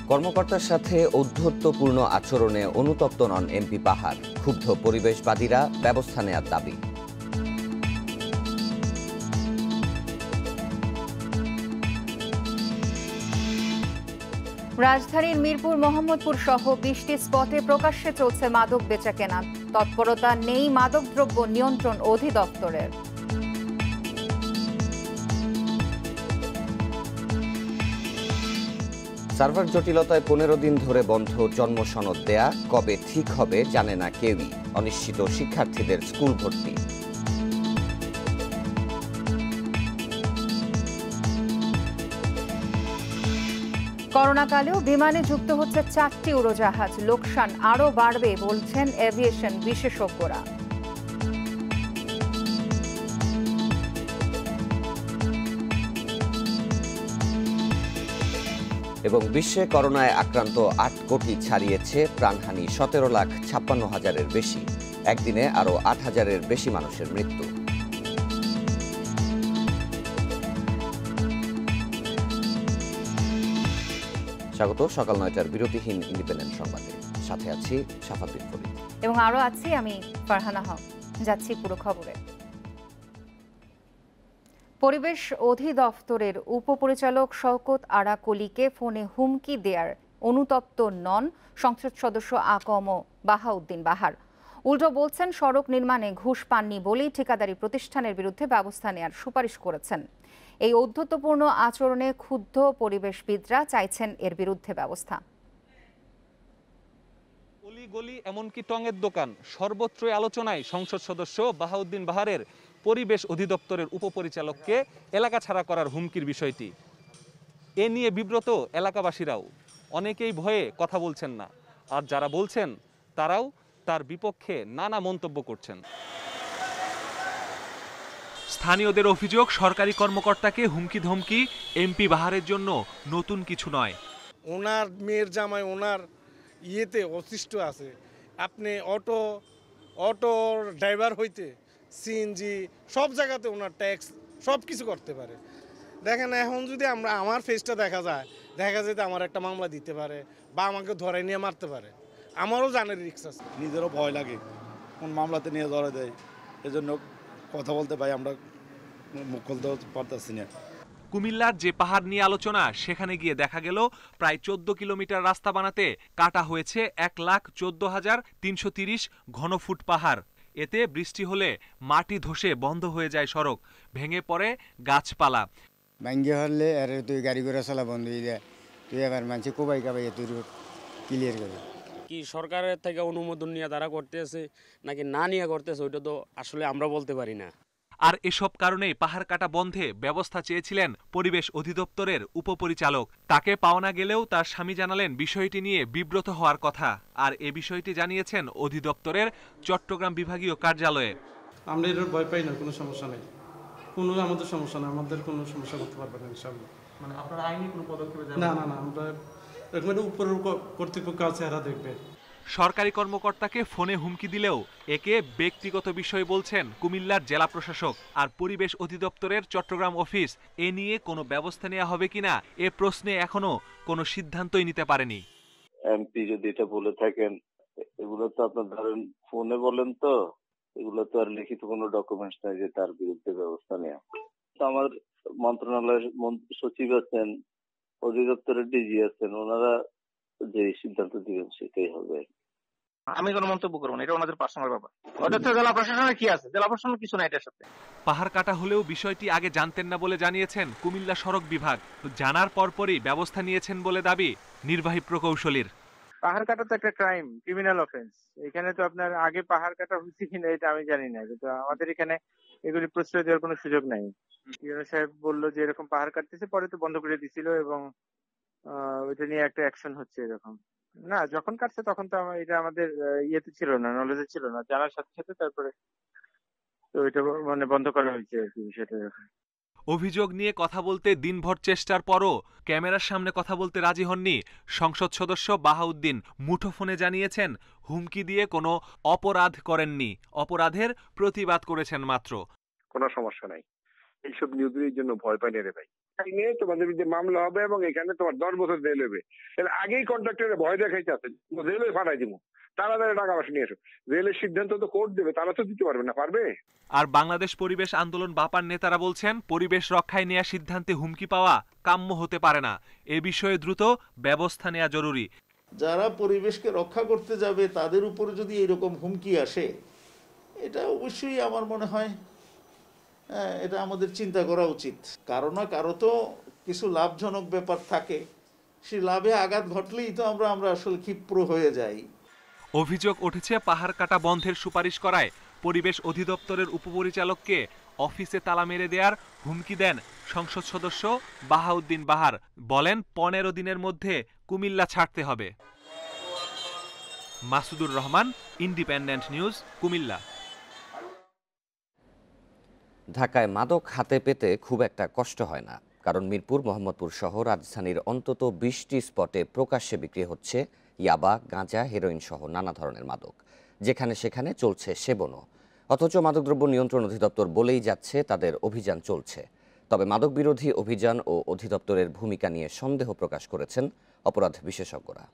কর্মকর্তার সাথে ঔদ্ধত্যপূর্ণ আচরণে অনুতপ্ত নন এমপি পাহাড়। ক্ষুব্ধ পরিবেশবাদীরা, ব্যবস্থা নেয়ার দাবি। রাজধানীর মিরপুর, মোহাম্মদপুর সহ 20টি স্পটে প্রকাশ্যে চলছে মাদক বেচাকেনা। তৎপরতা নেই মাদকদ্রব্য নিয়ন্ত্রণ অধিদপ্তরের। সার্ভার জটিলতায় 15 দিন ধরে বন্ধ জন্ম সনদ দেয়া, কবে ঠিক হবে জানে না কেউই। অনিশ্চিত শিক্ষার্থীদের স্কুল ভর্তি। করোনাকালেও বিমানে যুক্ত হচ্ছে 4টি উড়োজাহাজ। লোকসান আরও বাড়বে বলছেন এভিয়েশন বিশেষজ্ঞরা। এবং বিশ্বে করোনায় আক্রান্ত 8 কোটি ছাড়িয়েছে, প্রাণহানি 17,56,000-এর বেশি। একদিনে আরও 8,000-এর বেশি মানুষের মৃত্যু। স্বাগত সকাল 9টার বিরতিহীন ইন্ডিপেন্ডেন্ট সংবাদে। সাথে আছি শাফাতুল ফরিদ এবং আরও আছি আমি ফারহানা হক। যাচ্ছি পুরো খবরে। পরিবেশ অধিদপ্তরের উপপরিচালক শওকত আরা কলিকে ফোনে হুমকি দেয়ার অনুতপ্ত নন সংসদ সদস্য আকম বাহাউদ্দিন বাহার। উল্টো বলছেন, সড়ক নির্মাণে ঘুষ পাননি বলেই ঠিকাদারি প্রতিষ্ঠানের বিরুদ্ধে ব্যবস্থা নেয়ার সুপারিশ করেছেন। এই ঔদ্ধত্যপূর্ণ আচরণে ক্ষুব্ধ পরিবেশবিদরা চাইছেন এর বিরুদ্ধে ব্যবস্থা। গলি এমনকি টঙের দোকান সর্বত্রই আলোচনায় সংসদ সদস্য বাহাউদ্দিন বাহারের পরিবেশ অধিদপ্তরের উপপরিচালককে এলাকা ছাড়া করার হুমকির বিষয়টি। এ নিয়ে বিব্রত এলাকাবাসীরাও। অনেকেই ভয়ে কথা বলছেন না, আর যারা বলছেন তারাও তার বিপক্ষে নানা মন্তব্য করছেন। স্থানীয়দের অভিযোগ, সরকারি কর্মকর্তাকে হুমকি ধমকি এমপি বাহারের জন্য নতুন কিছু নয়। ওনার মেয়ের জামাই ওনার ইয়েতে অতিষ্ঠ আছে। আপনি অটোর ড্রাইভার হইতে সিএনজি সব জায়গাতে ওনার ট্যাক্স সব কিছু করতে পারে। দেখেন এখন যদি আমার ফেসটা দেখা যায় তো আমার একটা মামলা দিতে পারে বা আমাকে ধরে নিয়ে মারতে পারে। আমারও জানের রিস্ক আছে। নিজেরও ভয় লাগে কোন মামলাতে নিয়ে ধরে দেয়, এজন্য কথা বলতে পাই আমরা মুখ খুলতে পারতেছি না। কুমিল্লার যে পাহাড় নিয়ে আলোচনা, সেখানে গিয়ে দেখা গেল প্রায় 14 কিলোমিটার রাস্তা বানাতে কাটা হয়েছে 1,14,330 ঘনফুট পাহাড়। এতে বৃষ্টি হলে মাটি ধসে বন্ধ হয়ে যায় সড়ক, ভেঙে পড়ে গাছপালা। ভাঙ্গে হলে আর তুই গাড়ি ঘোড়া চলা বন্ধ হয়ে যায়, তুই আবার মানুষ কোবাই কাবাই তুই ক্লিয়ার করে। কি সরকারের থেকে অনুমোদন নিয়ে তারা করতেছে নাকি না নিয়ে করতেছে, ওইটা তো আসলে আমরা বলতে পারি না। আর এসব কারণেই পাহাড় কাটা বন্ধে ব্যবস্থা চেয়েছিলেন পরিবেশ অধিদপ্তরের উপপরিচালক। তাকে পাওয়া না গেলেও তার স্বামী জানালেন বিষয়টি নিয়ে বিব্রত হওয়ার কথা। আর এ বিষয়টি জানিয়েছেন অধিদপ্তরের চট্টগ্রাম বিভাগীয় কার্যালয়ে। আমরা এর ভয় পাই না, কোনো সমস্যা নেই, কোনো আমাদের সমস্যা না, আমাদের কোনো সমস্যা করতে পারবে না ইনশাআল্লাহ। মানে আপনারা আইনি কোনো পদক্ষেপ না, আমরা এরকম উপরের কর্তৃপক্ষ আছে, এরা দেখবে। সরকারি কর্মকর্তাকে ফোনে হুমকি দিলেও একে ব্যক্তিগত বিষয় বলছেন কুমিল্লার জেলা প্রশাসক আর পরিবেশ অধিদপ্তরের চট্টগ্রাম অফিস। এ নিয়ে কোনো ব্যবস্থা নেওয়া হবে কিনা এ প্রশ্নে এখনো কোনো সিদ্ধান্তই নিতে পারেনি। এমপি যদি এটা বলে থাকেন, এগুলো তো আপনার ধরেন ফোনে বলেন, তো এগুলো তো আর লিখিত কোনো ডকুমেন্টস নাই যে তার বিরুদ্ধে ব্যবস্থা নেওয়া। আমার মন্ত্রণালয়ের সচিব আছেন, অধিদপ্তরের ডিজি আছেন, ওনারা যে সিদ্ধান্ত দিবেন সেটাই হবে। আমি কোনো মন্তব্য করবো না, এটা ওনাদের পার্সোনাল ব্যাপার। ওটা তো জেলা প্রশাসনের কি আছে, জেলা প্রশাসনের কিছু নাই এটার সাথে। পাহাড় কাটা হলেও বিষয়টি আগে জানতেন না বলে জানিয়েছেন কুমিল্লা সড়ক বিভাগ। জানার পরপরই ব্যবস্থা নিয়েছেন বলে দাবি নির্বাহী প্রকৌশলীর। পাহাড় কাটা তো একটা ক্রাইম, ক্রিমিনাল অফেন্স। এখানে তো আপনার আগে পাহাড় কাটা হয়েছে কিনা এটা আমি জানি না, কিন্তু আমাদের এখানে এগুলি প্রশ্রয় দেওয়ার কোনো সুযোগ নাই। ইউনো সাহেব বললো যে এরকম পাহাড় কাটতেছে, পরে তো বন্ধ করে দিছিল এবং ওইটা নিয়ে একটা অ্যাকশন হচ্ছে। এরকম না, যখন কাটছে তখন তো এটা আমাদের ইয়েতে ছিল না, নলেজে ছিল না, জানার সাথে সাথে তারপরে তো ওইটা মানে বন্ধ করা হয়েছে আর কি বিষয়টা। অভিযোগ নিয়ে কথা বলতে দিনভর চেষ্টার পরও ক্যামেরার সামনে কথা বলতে রাজি হননি সংসদ সদস্য বাহাউদ্দিন। মুঠোফোনে জানিয়েছেন হুমকি দিয়ে কোনো অপরাধ করেননি, অপরাধের প্রতিবাদ করেছেন মাত্র। কোনো সমস্যা নাই, এইসব নিউজের জন্য ভয় পাই না রে ভাই। আইনে তোমাদের বিরুদ্ধে মামলা হবে এবং এখানে তোমার 10 বছর জেল হবে। তাহলে আগেই কন্ট্রাক্টরে ভয় দেখাইতে আছে, জেলে ফাটাই দিব, তাড়াতাড়ি টাকা পয়সা নিয়ে এসো। জেলের সিদ্ধান্ত তো কোর্ট দেবে, তারা তো দিতে পারবে না, পারবে? আর বাংলাদেশ পরিবেশ আন্দোলন বাপার নেতারা বলছেন, পরিবেশ রক্ষায় নেওয়া সিদ্ধান্তে হুমকি পাওয়া কাম্য হতে পারে না। এ বিষয়ে দ্রুত ব্যবস্থা নেওয়া জরুরি। যারা পরিবেশকে রক্ষা করতে যাবে তাদের উপর যদি এরকম হুমকি আসে, এটা অবশ্যই আমার মনে হয় এটা আমাদের চিন্তা করা উচিত। কারো না কারো তো কিছু লাভজনক ব্যাপার থাকে, সেই লাভে আঘাত ঘটলেই তো আমরা আসলে ক্ষিপ্র হয়ে যাই। অভিযোগ উঠেছে পাহাড় কাটা বন্ধের সুপারিশ করায় পরিবেশ অধিদপ্তরের উপপরিচালককে অফিসে তালা মেরে দেওয়ার হুমকি দেন সংসদ সদস্য বাহাউদ্দিন বাহার। বলেন 15 দিনের মধ্যে কুমিল্লা ছাড়তে হবে। Masudur Rahman, independent news, Comilla. ঢাকায় মাদক হাতে পেতে খুব একটা কষ্ট হয় না, কারণ মিরপুর, মোহাম্মদপুর সহ রাজধানীর অন্তত 20টি স্পটে প্রকাশ্যে বিক্রি হচ্ছে ইয়াবা, গাঁজা, হেরোইন সহ নানা ধরনের মাদক। যেখানে সেখানে চলছে সেবনও। অথচ মাদকদ্রব্য নিয়ন্ত্রণ অধিদপ্তর বলেই যাচ্ছে তাদের অভিযান চলছে। তবে মাদক বিরোধী অভিযান ও অধিদপ্তরের ভূমিকা নিয়ে সন্দেহ প্রকাশ করেছেন অপরাধ বিশেষজ্ঞরা।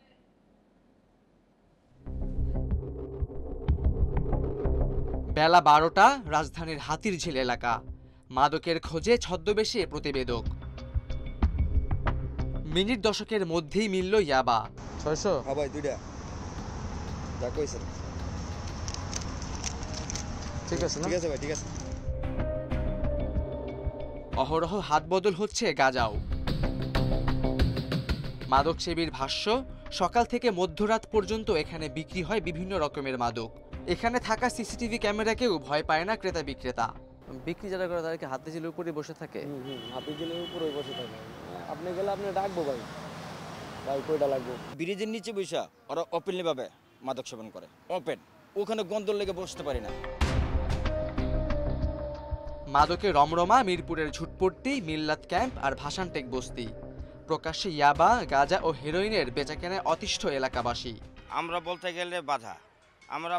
বেলা 12টা, রাজধানীর হাতিরঝিল এলাকা। মাদকের খোঁজে ছদ্মবেশে প্রতিবেদক। মিনিট দশকের মধ্যেই মিলল ইয়াবা। 600? হ্যাঁ ভাই, দুইটা। যা কইছেন। ঠিক আছে না? ঠিক আছে ভাই, ঠিক আছে। অহরহ হাত বদল হচ্ছে গাঁজাও। মাদক সেবীর ভাষ্য, সকাল থেকে মধ্যরাত পর্যন্ত এখানে বিক্রি হয় বিভিন্ন রকমের মাদক। এখানে থাকা সিসিটিভি ক্যামেরাকেও ভয় পায় না ক্রেতা বিক্রেতা। বিক্রি যারা করে তারা কি হাতিঝিলের উপরে বসে থাকে? হাতিঝিলের উপরে বসে থাকে। আপনি গেলে আপনি ডাকবো ভাই, ভাই কয়টা লাগবে। ব্রিজের নিচে বসা ওরা ওপেনলি ভাবে মাদক সেবন করে, ওপেন। ওখানে গন্ধ লেগে বসতে পারি না। মাদকে রমরমা মিরপুরের ঝুটপট্টি, মিল্লাত ক্যাম্প আর ভাসানটেক বস্তি। প্রকাশ্যে ইয়াবা, গাঁজা ও হেরোইনের বেচাকেনায় অতিষ্ঠ এলাকাবাসী। আমরা বলতে গেলে বাধা। আমরা